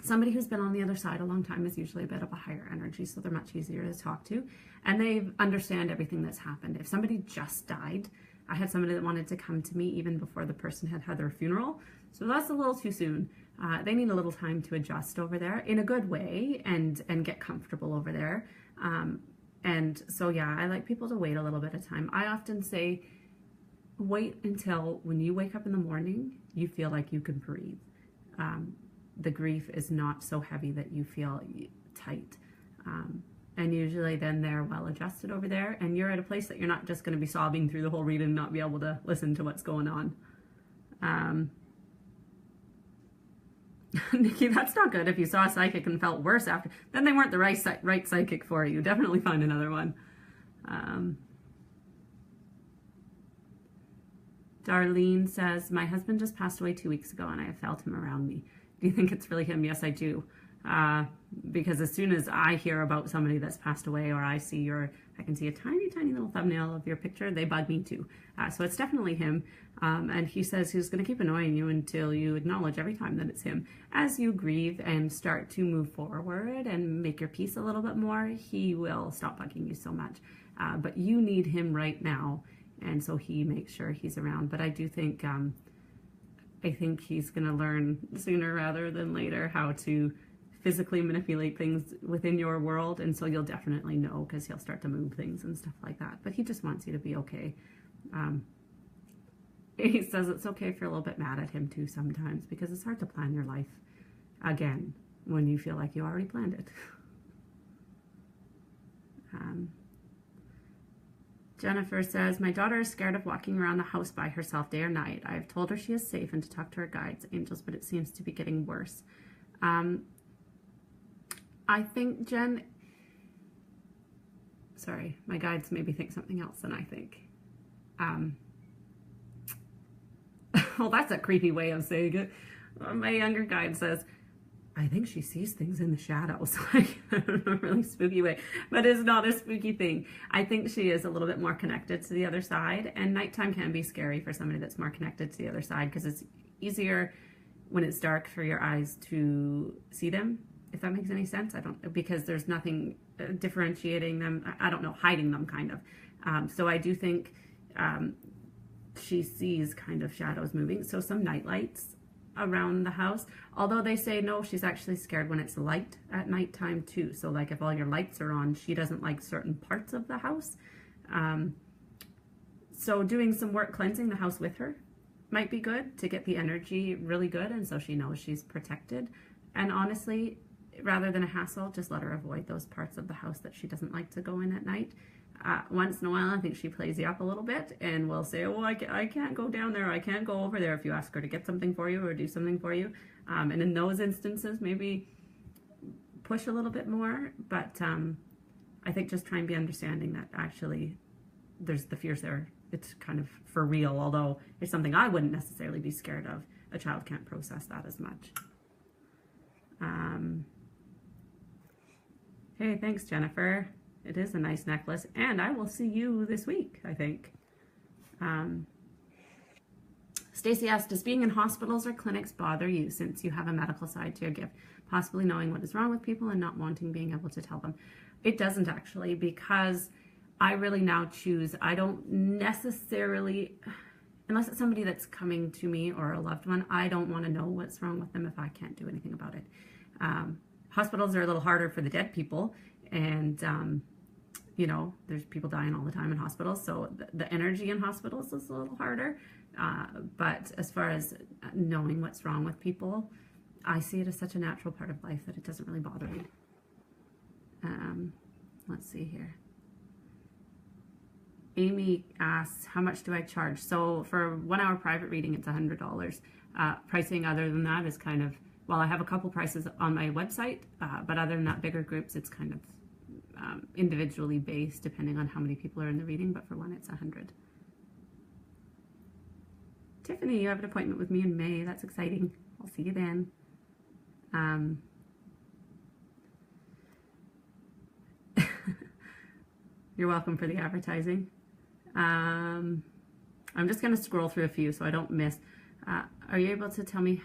Somebody who's been on the other side a long time is usually a bit of a higher energy, so they're much easier to talk to. And they understand everything that's happened. If somebody just died, I had somebody that wanted to come to me even before the person had had their funeral. So that's a little too soon. They need a little time to adjust over there in a good way and get comfortable over there. And so, yeah, I like people to wait a little bit of time. I often say, wait until when you wake up in the morning, you feel like you can breathe. The grief is not so heavy that you feel tight. And usually then they're well adjusted over there, and you're at a place that you're not just going to be sobbing through the whole read and not be able to listen to what's going on. Nikki, that's not good. If you saw a psychic and felt worse after, then they weren't the right psychic for you. Definitely find another one. Darlene says, my husband just passed away 2 weeks ago and I have felt him around me. Do you think it's really him? Yes, I do. Because as soon as I hear about somebody that's passed away, or I can see a tiny, tiny little thumbnail of your picture, they bug me too. So it's definitely him. And he says he's going to keep annoying you until you acknowledge every time that it's him. As you grieve and start to move forward and make your peace a little bit more, he will stop bugging you so much. But you need him right now. And so he makes sure he's around. But I do think I think he's going to learn sooner rather than later how to physically manipulate things within your world, and so you'll definitely know because he'll start to move things and stuff like that. But he just wants you to be okay. He says it's okay if you're a little bit mad at him too sometimes, because it's hard to plan your life again when you feel like you already planned it. Jennifer says, my daughter is scared of walking around the house by herself day or night. I have told her she is safe and to talk to her guides, angels, but it seems to be getting worse. I think, Jen, sorry, my guides maybe think something else than I think. Well, that's a creepy way of saying it. My younger guide says, I think she sees things in the shadows, like in a really spooky way, but it's not a spooky thing. I think she is a little bit more connected to the other side, and nighttime can be scary for somebody that's more connected to the other side, because it's easier when it's dark for your eyes to see them, if that makes any sense. I don't, because there's nothing differentiating them, I don't know, hiding them kind of. So I do think she sees kind of shadows moving. So some night lights around the house, although they say no, she's actually scared when it's light at nighttime too. So like if all your lights are on, she doesn't like certain parts of the house. So doing some work cleansing the house with her might be good to get the energy really good, and so she knows she's protected. And honestly, rather than a hassle, just let her avoid those parts of the house that she doesn't like to go in at night. Once in a while, I think she plays you up a little bit and will say, oh, I can't go down there, I can't go over there, if you ask her to get something for you or do something for you. And in those instances, maybe push a little bit more. But I think just try and be understanding that actually there's the fears there. It's kind of for real, although it's something I wouldn't necessarily be scared of. A child can't process that as much. Hey, thanks, Jennifer. It is a nice necklace, and I will see you this week, I think. Stacy asked, does being in hospitals or clinics bother you since you have a medical side to your gift, possibly knowing what is wrong with people and not wanting being able to tell them? It doesn't actually, because I really now choose. I don't necessarily, unless it's somebody that's coming to me or a loved one, I don't want to know what's wrong with them if I can't do anything about it. Hospitals are a little harder for the dead people, and you know, there's people dying all the time in hospitals, so the energy in hospitals is a little harder. But as far as knowing what's wrong with people, I see it as such a natural part of life that it doesn't really bother me. Let's see here. Amy asks, how much do I charge? So for 1 hour private reading, it's $100. Pricing other than that is kind of, well, I have a couple prices on my website, but other than that, bigger groups, it's kind of individually based depending on how many people are in the reading, but for one, it's $100. Tiffany, you have an appointment with me in May. That's exciting. I'll see you then. You're welcome for the advertising. I'm just going to scroll through a few so I don't miss. Are you able to tell me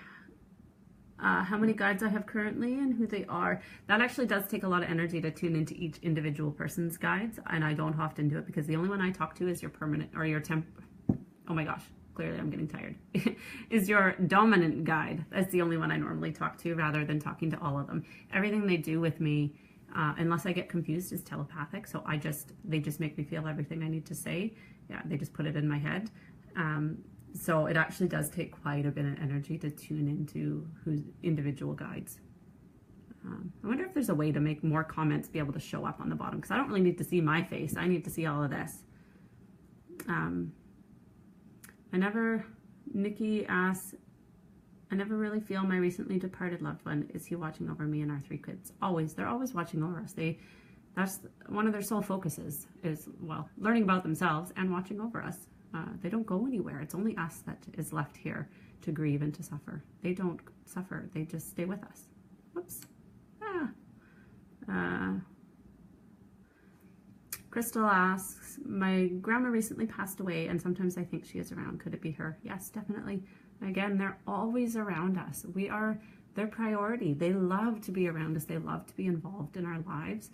how many guides I have currently and who they are? That actually does take a lot of energy to tune into each individual person's guides, and I don't often do it because the only one I talk to is your permanent or your oh my gosh, clearly I'm getting tired, is your dominant guide. That's the only one I normally talk to rather than talking to all of them. Everything they do with me, unless I get confused, is telepathic. So they just make me feel everything I need to say. Yeah, they just put it in my head. So it actually does take quite a bit of energy to tune into who's individual guides. I wonder if there's a way to make more comments be able to show up on the bottom, because I don't really need to see my face. I need to see all of this. Nikki asks, I never really feel my recently departed loved one. Is he watching over me and our 3 kids? Always. They're always watching over us. That's one of their sole focuses is, well, learning about themselves and watching over us. They don't go anywhere. It's only us that is left here to grieve and to suffer. They don't suffer. They just stay with us. Whoops. Crystal asks, my grandma recently passed away and sometimes I think she is around. Could it be her? Yes, definitely. Again, they're always around us. We are their priority. They love to be around us. They love to be involved in our lives.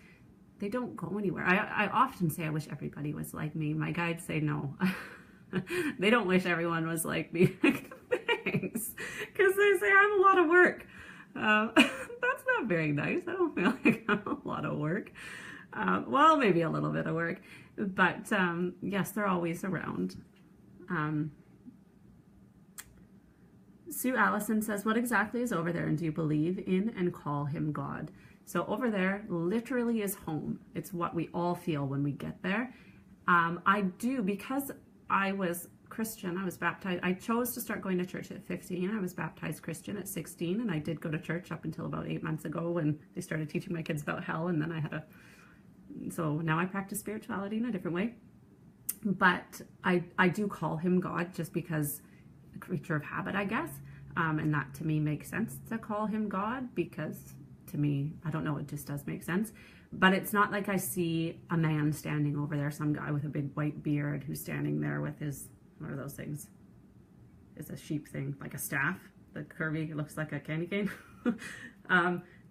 They don't go anywhere. I often say I wish everybody was like me. My guides say no. They don't wish everyone was like me. Thanks. Because they say I'm a lot of work. That's not very nice. I don't feel like I'm a lot of work. Well, maybe a little bit of work. But yes, they're always around. Sue Allison says, what exactly is over there, and do you believe in and call him God? So over there literally is home. It's what we all feel when we get there. I do, because I was Christian, I was baptized. I chose to start going to church at 15. I was baptized Christian at 16, and I did go to church up until about 8 months ago when they started teaching my kids about hell, and then I had so now I practice spirituality in a different way. But I do call him God just because a creature of habit, I guess. And that to me makes sense to call him God, because to me, I don't know, it just does make sense. But it's not like I see a man standing over there, some guy with a big white beard who's standing there with his, what are those things? It's a sheep thing, like a staff, the curvy, it looks like a candy cane.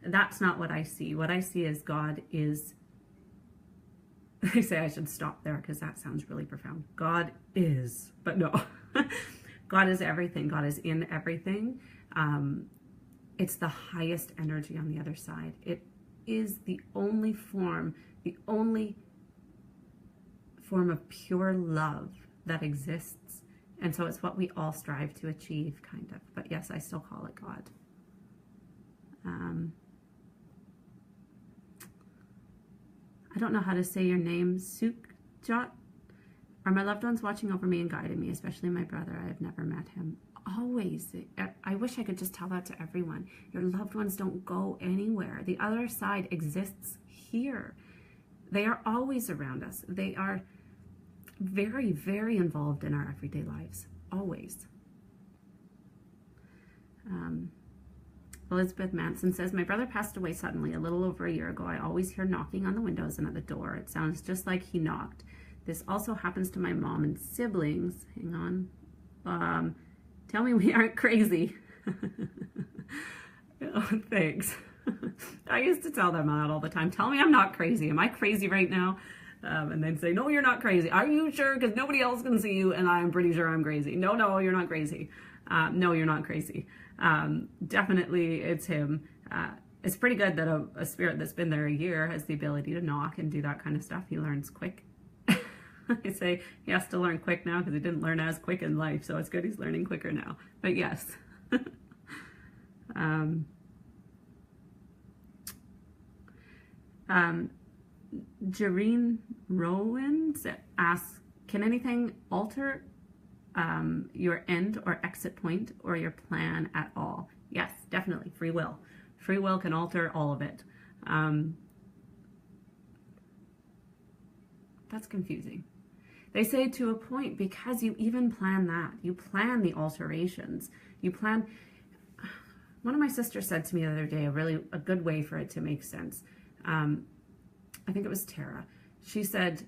That's not what I see. What I see is God is, they say I should stop there because that sounds really profound. God is, but no. God is everything. God is in everything. It's the highest energy on the other side. It is the only form of pure love that exists. And so it's what we all strive to achieve, kind of. But yes, I still call it God. I don't know how to say your name, Sukjot. Are my loved ones watching over me and guiding me, especially my brother? I have never met him. Always. I wish I could just tell that to everyone. Your loved ones don't go anywhere. The other side exists here. They are always around us. They are very, very involved in our everyday lives. Always. Elizabeth Manson says, my brother passed away suddenly a little over a year ago. I always hear knocking on the windows and at the door. It sounds just like he knocked. This also happens to my mom and siblings. Hang on. Tell me we aren't crazy. Oh, thanks. I used to tell them that all the time. Tell me I'm not crazy. Am I crazy right now? And then say, no, you're not crazy. Are you sure? Because nobody else can see you, and I'm pretty sure I'm crazy. No, you're not crazy. No, you're not crazy. Definitely it's him. It's pretty good that a spirit that's been there a year has the ability to knock and do that kind of stuff. He learns quick. I say he has to learn quick now because he didn't learn as quick in life, so it's good he's learning quicker now. But yes. Jareen Rowan asks, can anything alter your end or exit point or your plan at all? Yes, definitely. Free will. Free will can alter all of it. That's confusing. They say to a point, because you even plan that. You plan the alterations. You plan... One of my sisters said to me the other day, a good way for it to make sense. I think it was Tara. She said,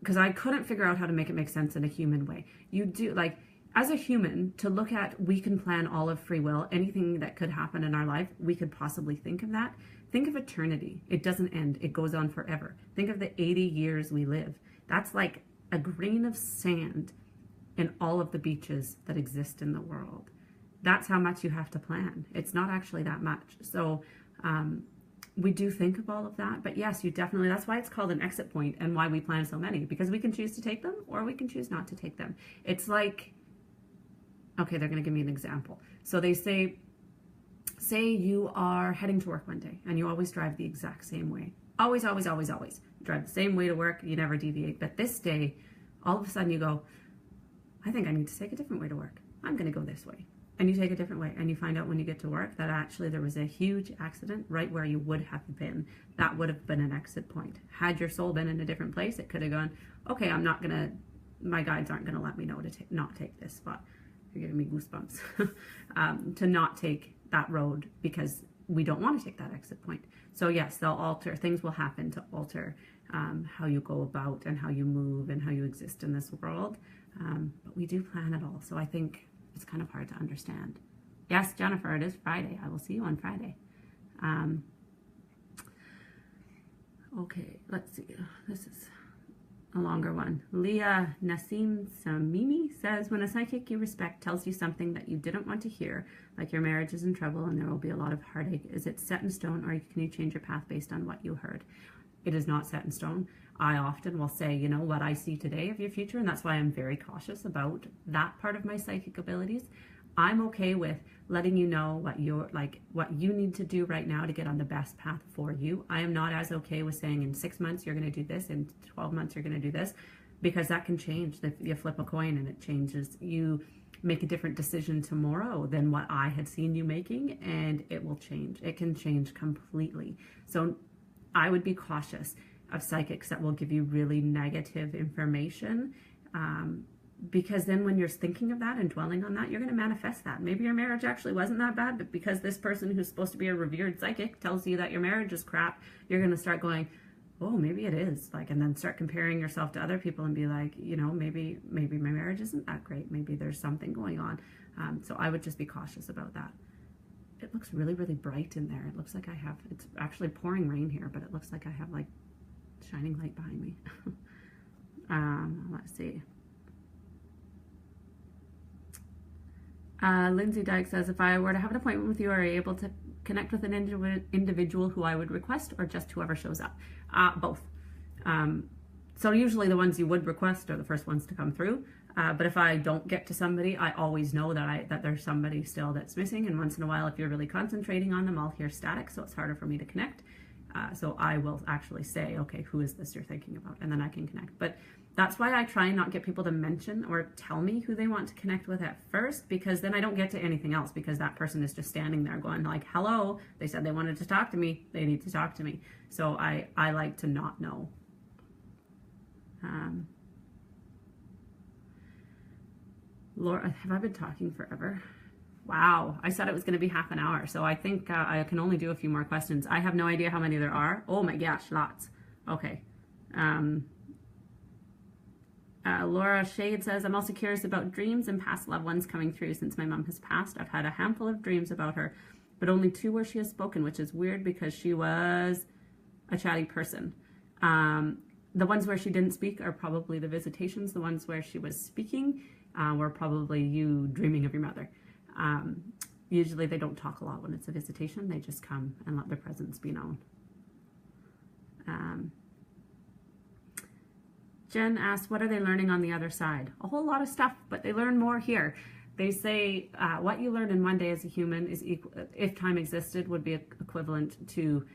because I couldn't figure out how to make it make sense in a human way. You do, like, as a human, to look at, we can plan all of free will, anything that could happen in our life, we could possibly think of that. Think of eternity. It doesn't end. It goes on forever. Think of the 80 years we live. That's like a grain of sand in all of the beaches that exist in the world. That's how much you have to plan. It's not actually that much. So we do think of all of that. But yes, you definitely, that's why it's called an exit point and why we plan so many. Because we can choose to take them or we can choose not to take them. It's like, okay, they're going to give me an example. So they say you are heading to work one day and you always drive the exact same way. Always, always, always, always. You drive the same way to work. You never deviate. But this day, all of a sudden you go, I think I need to take a different way to work. I'm going to go this way. And you take a different way. And you find out when you get to work that actually there was a huge accident right where you would have been. That would have been an exit point. Had your soul been in a different place, it could have gone, okay, I'm not going to, my guides aren't going to let me know to not take this spot. You're giving me goosebumps. To not take that road because we don't want to take that exit point. So yes, they'll alter, things will happen to alter how you go about and how you move and how you exist in this world. But we do plan it all. So I think it's kind of hard to understand. Yes, Jennifer, it is Friday. I will see you on Friday. Okay, let's see. This is a longer one. Leah Nassim Samimi says, when a psychic you respect tells you something that you didn't want to hear, like your marriage is in trouble and there will be a lot of heartache, is it set in stone, or can you change your path based on what you heard? It is not set in stone. I often will say, you know, what I see today of your future, and that's why I'm very cautious about that part of my psychic abilities. I'm okay with letting you know what you need to do right now to get on the best path for you. I am not as okay with saying in 6 months you're going to do this, in 12 months you're going to do this, because that can change. If you flip a coin and it changes, you make a different decision tomorrow than what I had seen you making, and it will change. It can change completely. So I would be cautious of psychics that will give you really negative information, because then when you're thinking of that and dwelling on that, you're going to manifest that. Maybe your marriage actually wasn't that bad, but because this person who's supposed to be a revered psychic tells you that your marriage is crap, you're going to start going, oh, maybe it is. Like, and then start comparing yourself to other people and be like, you know, maybe my marriage isn't that great. Maybe there's something going on. So I would just be cautious about that. It looks really, really bright in there. It looks like it's actually pouring rain here, but it looks like I have like shining light behind me. Let's see. Lindsay Dyke says, if I were to have an appointment with you, are you able to connect with an individual who I would request, or just whoever shows up? Both. So usually the ones you would request are the first ones to come through. But if I don't get to somebody, I always know that there's somebody still that's missing. And once in a while, if you're really concentrating on them, I'll hear static, so it's harder for me to connect. So I will actually say, okay, who is this you're thinking about? And then I can connect. But that's why I try and not get people to mention or tell me who they want to connect with at first, because then I don't get to anything else, because that person is just standing there going like, hello, they said they wanted to talk to me. They need to talk to me. So I like to not know. Laura, have I been talking forever? Wow, I said it was going to be half an hour, so I think I can only do a few more questions. I have no idea how many there are. Oh my gosh, lots. Okay. Laura Shade says, I'm also curious about dreams and past loved ones coming through. Since my mom has passed, I've had a handful of dreams about her, but only 2 where she has spoken, which is weird because she was a chatty person. The ones where she didn't speak are probably the visitations. The ones where she was speaking were probably you dreaming of your mother. Usually they don't talk a lot when it's a visitation. They just come and let their presence be known. Jen asks, what are they learning on the other side? A whole lot of stuff, but they learn more here. They say what you learn in one day as a human is equal, if time existed, would be equivalent to,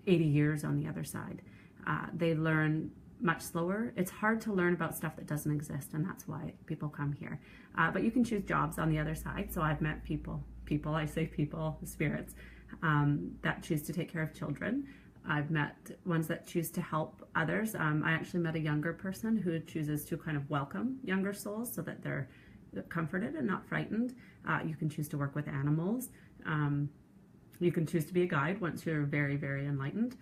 80 years on the other side. They learn much slower. It's hard to learn about stuff that doesn't exist, and that's why people come here. But you can choose jobs on the other side. So I've met spirits that choose to take care of children. I've met ones that choose to help others. I actually met a younger person who chooses to kind of welcome younger souls so that they're comforted and not frightened. You can choose to work with animals. You can choose to be a guide once you're very, very enlightened.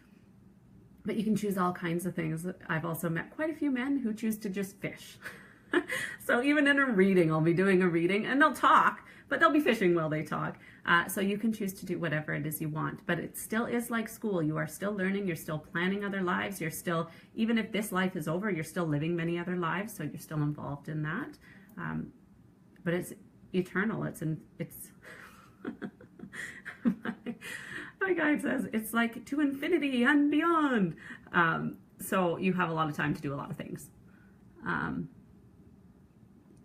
But you can choose all kinds of things. I've also met quite a few men who choose to just fish. So even in a reading, I'll be doing a reading and they'll talk, but they'll be fishing while they talk. So you can choose to do whatever it is you want, but it still is like school. You are still learning, you're still planning other lives, you're still, even if this life is over, you're still living many other lives, so you're still involved in that. But it's eternal, it's my guide says, it's like to infinity and beyond. So you have a lot of time to do a lot of things.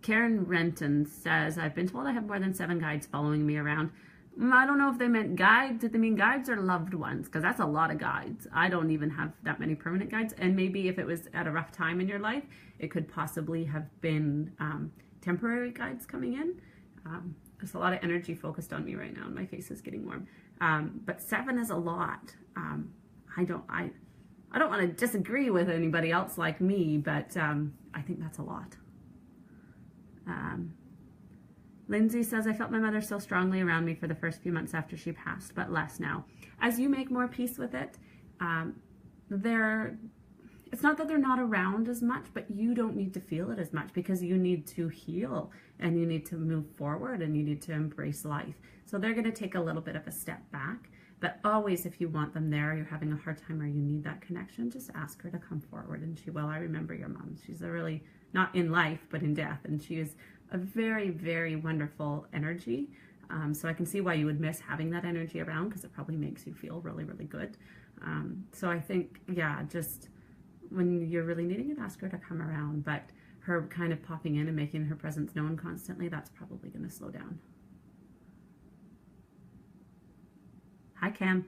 Karen Renton says, I've been told I have more than 7 guides following me around. I don't know if they meant guides. Did they mean guides or loved ones? Because that's a lot of guides. I don't even have that many permanent guides. And maybe if it was at a rough time in your life, it could possibly have been temporary guides coming in. There's a lot of energy focused on me right now and my face is getting warm. But 7 is a lot. I don't want to disagree with anybody else like me, but I think that's a lot. Lindsay says, I felt my mother so strongly around me for the first few months after she passed, but less now. As you make more peace with it, it's not that they're not around as much, but you don't need to feel it as much because you need to heal and you need to move forward and you need to embrace life. So they're going to take a little bit of a step back, But always, if you want them there, you're having a hard time or you need that connection, just ask her to come forward and she will. I remember your mom. She's a really, not in life, but in death. And she is a very, very wonderful energy. So I can see why you would miss having that energy around, because it probably makes you feel really, really good. So I think, yeah, just when you're really needing it, ask her to come around. But her kind of popping in and making her presence known constantly, that's probably going to slow down. Hi, Cam.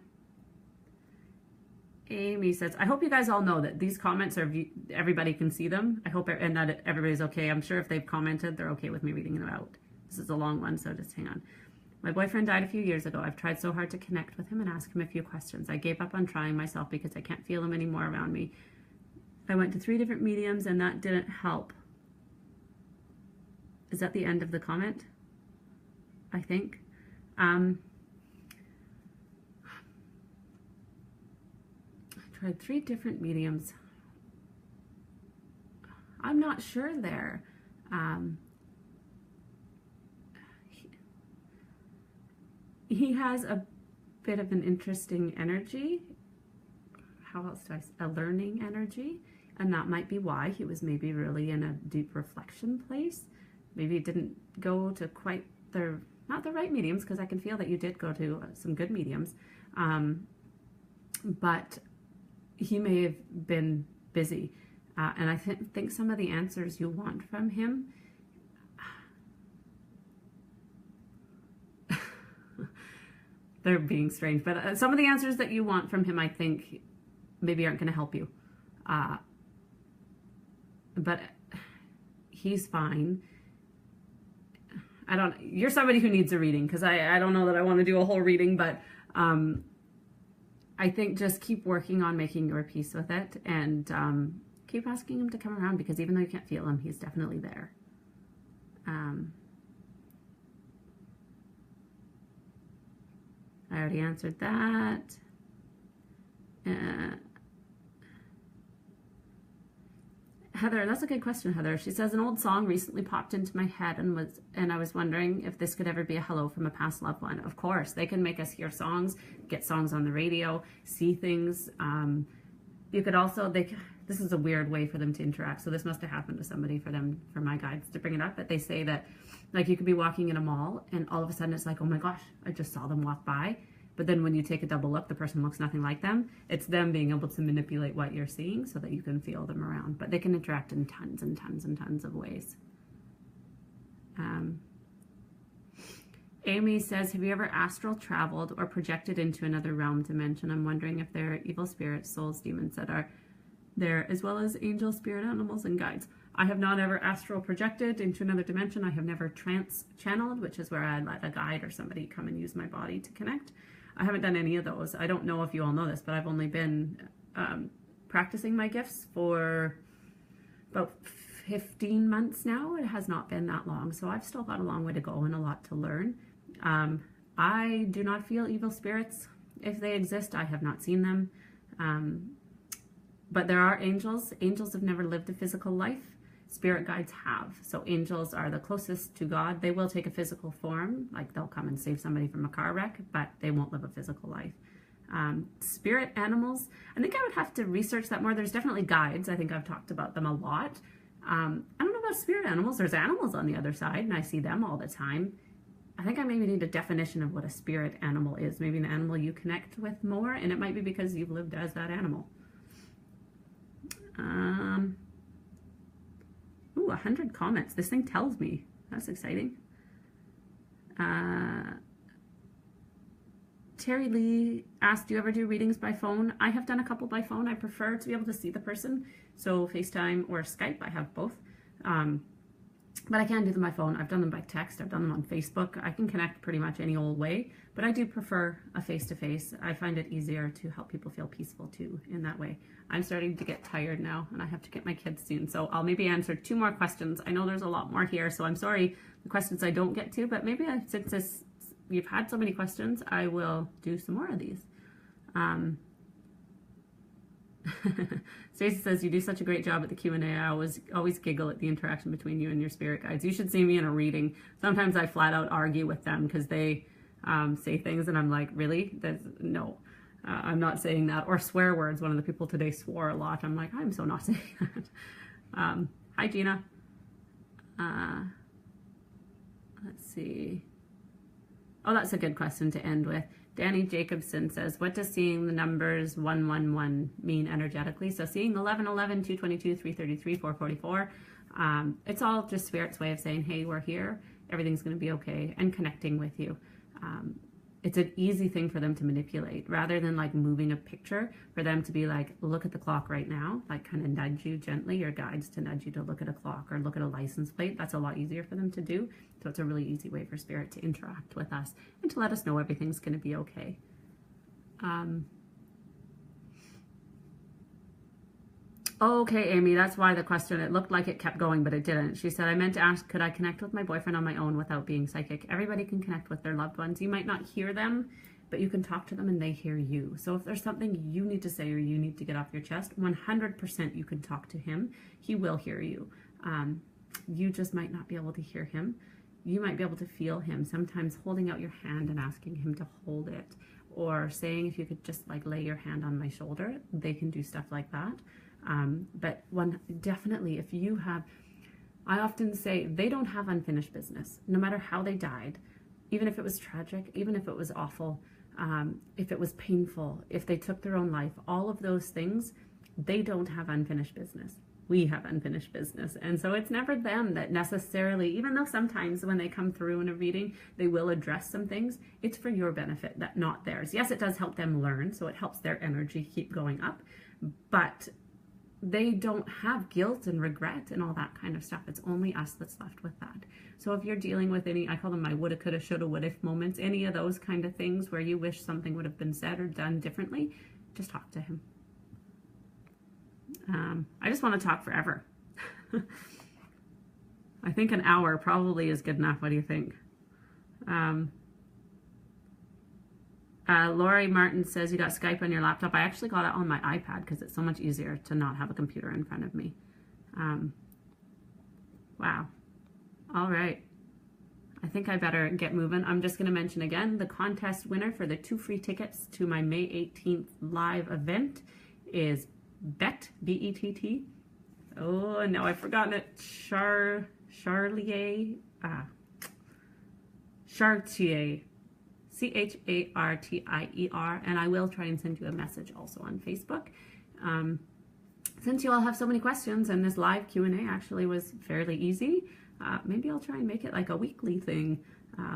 Amy says, I hope you guys all know that these comments are, everybody can see them. I hope, and that everybody's okay. I'm sure if they've commented, they're okay with me reading them out. This is a long one, so just hang on. My boyfriend died a few years ago. I've tried so hard to connect with him and ask him a few questions. I gave up on trying myself because I can't feel him anymore around me. I went to 3 different mediums and that didn't help. Is that the end of the comment? I think. I tried 3 different mediums. I'm not sure there. He has a bit of an interesting energy. How else do I say? A learning energy. And that might be why he was maybe really in a deep reflection place. Maybe it didn't go to quite not the right mediums, because I can feel that you did go to some good mediums. But he may have been busy. And I think some of the answers you want from him, they're being strange, but some of the answers that you want from him, I think, maybe aren't going to help you. But he's fine. You're somebody who needs a reading, because I don't know that I want to do a whole reading, but I think just keep working on making your peace with it, and keep asking him to come around, because even though you can't feel him, he's definitely there. I already answered that. Heather, that's a good question, Heather. She says, an old song recently popped into my head and I was wondering if this could ever be a hello from a past loved one. Of course, they can make us hear songs, get songs on the radio, see things. You could also, this is a weird way for them to interact. So this must have happened to somebody for my guides to bring it up. But they say that, like, you could be walking in a mall and all of a sudden it's like, oh my gosh, I just saw them walk by. But then when you take a double look, the person looks nothing like them. It's them being able to manipulate what you're seeing so that you can feel them around. But they can interact in tons and tons and tons of ways. Amy says, have you ever astral traveled or projected into another realm dimension? I'm wondering if there are evil spirits, souls, demons that are there, as well as angel, spirit, animals, and guides. I have not ever astral projected into another dimension. I have never trance channeled, which is where I let a guide or somebody come and use my body to connect. I haven't done any of those. I don't know if you all know this, but I've only been practicing my gifts for about 15 months now. It has not been that long, so I've still got a long way to go and a lot to learn. I do not feel evil spirits. If they exist, I have not seen them. But there are angels. Angels have never lived a physical life. Spirit guides have. So angels are the closest to God. They will take a physical form, like they'll come and save somebody from a car wreck, but they won't live a physical life. Spirit animals, I think I would have to research that more. There's definitely guides. I think I've talked about them a lot. I don't know about spirit animals. There's animals on the other side, and I see them all the time. I think I maybe need a definition of what a spirit animal is. Maybe an animal you connect with more, and it might be because you've lived as that animal. Ooh, 100 comments. This thing tells me. That's exciting. Terry Lee asked, do you ever do readings by phone? I have done a couple by phone. I prefer to be able to see the person. So FaceTime or Skype, I have both. But I can do them by phone. I've done them by text. I've done them on Facebook. I can connect pretty much any old way, but I do prefer a face-to-face. I find it easier to help people feel peaceful too in that way. I'm starting to get tired now and I have to get my kids soon. So I'll maybe answer 2 more questions. I know there's a lot more here, so I'm sorry the questions I don't get to, but maybe since you've had so many questions, I will do some more of these. Stacey says, you do such a great job at the Q&A. I always giggle at the interaction between you and your spirit guides. You should see me in a reading. Sometimes I flat out argue with them because they say things and I'm like, really? No, I'm not saying that. Or swear words. One of the people today swore a lot. I'm like, I'm so not saying that. Hi, Gina. Let's see. Oh, that's a good question to end with. Danny Jacobson says, what does seeing the numbers 111 mean energetically? So seeing 1111, 222, 333, 444, it's all just Spirit's way of saying, hey, we're here. Everything's going to be okay, and connecting with you. It's an easy thing for them to manipulate rather than like moving a picture, for them to be like, look at the clock right now, like kind of nudge you gently, your guides to nudge you to look at a clock or look at a license plate. That's a lot easier for them to do. So it's a really easy way for Spirit to interact with us and to let us know everything's going to be okay. Okay, Amy, that's why the question, it looked like it kept going, but it didn't. She said, I meant to ask, could I connect with my boyfriend on my own without being psychic? Everybody can connect with their loved ones. You might not hear them, but you can talk to them and they hear you. So if there's something you need to say or you need to get off your chest, 100% you can talk to him. He will hear you. You just might not be able to hear him. You might be able to feel him. Sometimes holding out your hand and asking him to hold it, or saying, if you could just like lay your hand on my shoulder, they can do stuff like that. But definitely, if you have, I often say, they don't have unfinished business, no matter how they died, even if it was tragic, even if it was awful, if it was painful, if they took their own life, all of those things, they don't have unfinished business. We have unfinished business. And so it's never them that necessarily, even though sometimes when they come through in a reading, they will address some things, it's for your benefit, that not theirs. Yes, it does help them learn, so it helps their energy keep going up, but they don't have guilt and regret and all that kind of stuff. It's only us that's left with that. So if you're dealing with any, I call them my woulda, coulda, shoulda, what if moments, any of those kind of things where you wish something would have been said or done differently, just talk to him. I just want to talk forever. I think an hour probably is good enough. What do you think? Lori Martin says, you got Skype on your laptop. I actually got it on my iPad because it's so much easier to not have a computer in front of me. Wow. All right. I think I better get moving. I'm just going to mention again, the contest winner for the 2 free tickets to my May 18th live event is Bet, B-E-T-T. Oh, no, I've forgotten it. Chartier. Chartier, and I will try and send you a message also on Facebook. Since you all have so many questions and this live Q&A actually was fairly easy, maybe I'll try and make it like a weekly thing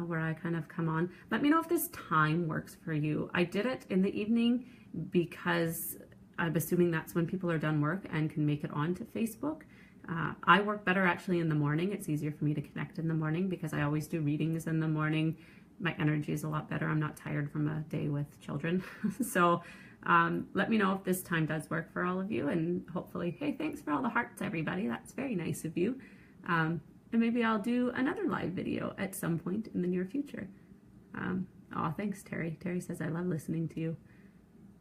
where I kind of come on. Let me know if this time works for you. I did it in the evening because I'm assuming that's when people are done work and can make it onto Facebook. I work better actually in the morning. It's easier for me to connect in the morning because I always do readings in the morning. My energy is a lot better. I'm not tired from a day with children. So let me know if this time does work for all of you, and hopefully, hey, thanks for all the hearts, everybody. That's very nice of you. And maybe I'll do another live video at some point in the near future. Oh, thanks, Terry. Terry says, I love listening to you.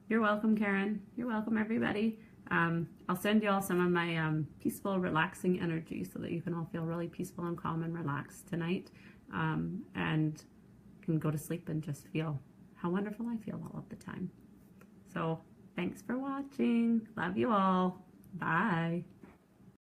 You're welcome, Karen. You're welcome, everybody. I'll send you all some of my peaceful, relaxing energy so that you can all feel really peaceful and calm and relaxed tonight, and can go to sleep and just feel how wonderful I feel all of the time. So thanks for watching. Love you all. Bye.